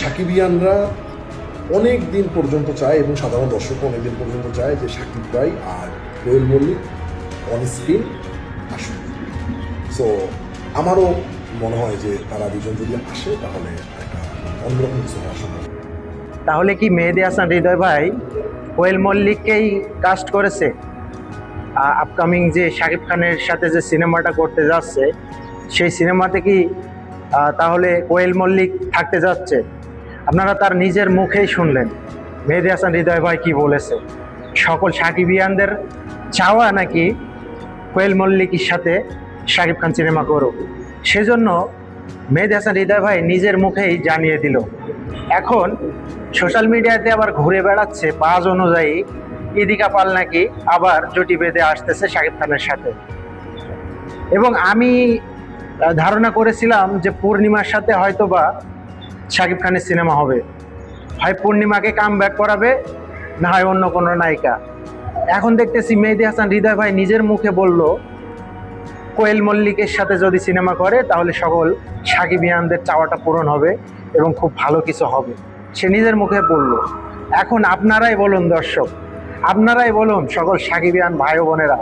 সাকিবিয়ানরা অনেক দিন পর্যন্ত চায় এবং সাধারণ দর্শকও অনেক দিন পর্যন্ত চায় যে সাকিব ভাই আর কোয়েল মল্লিক অন স্ক্রিন আসুক। সো আমারও মনে হয় যে তারা দুজন যদি আসে তাহলে একটা অন্যরকম কিছু আসবে। তাহলে কি মেহেদী হাসান হৃদয় ভাই কোয়েল মল্লিককেই কাস্ট করেছে? আপকামিং যে শাকিব খানের সাথে যে সিনেমাটা করতে যাচ্ছে সেই সিনেমাতে কি তাহলে কোয়েল মল্লিক থাকতে যাচ্ছে? আপনারা তার নিজের মুখেই শুনলেন মেহেদী হাসান হৃদয় ভাই কি বলেছে। সকল সাকিবিয়ানদের চাওয়া নাকি কোয়েল মল্লিকের সাথে শাকিব খান সিনেমা করুক, সেজন্য মেহেদী হাসান হৃদয় ভাই নিজের মুখেই জানিয়ে দিল। এখন সোশ্যাল মিডিয়াতে আবার ঘুরে বেড়াচ্ছে বাজ অনুযায়ী ইদিকা পাল নাকি আবার জুটি বেঁধে আসতেছে শাকিব খানের সাথে। এবং আমি ধারণা করেছিলাম যে পূর্ণিমার সাথে হয়তোবা শাকিব খানের সিনেমা হবে, হয় পূর্ণিমাকে কাম ব্যাক করাবে, না হয় অন্য কোনো নায়িকা। এখন দেখতেছি মেহেদী হাসান হৃদয় ভাই নিজের মুখে বলল কোয়েল মল্লিকের সাথে যদি সিনেমা করে তাহলে সকল সাকিবিয়ানদের চাওয়াটা পূরণ হবে এবং খুব ভালো কিছু হবে, সে নিজের মুখে বলল। এখন আপনারাই বলুন দর্শক, আপনারাই বলুন সকল সাকিবিয়ান ভাই বোনেরা।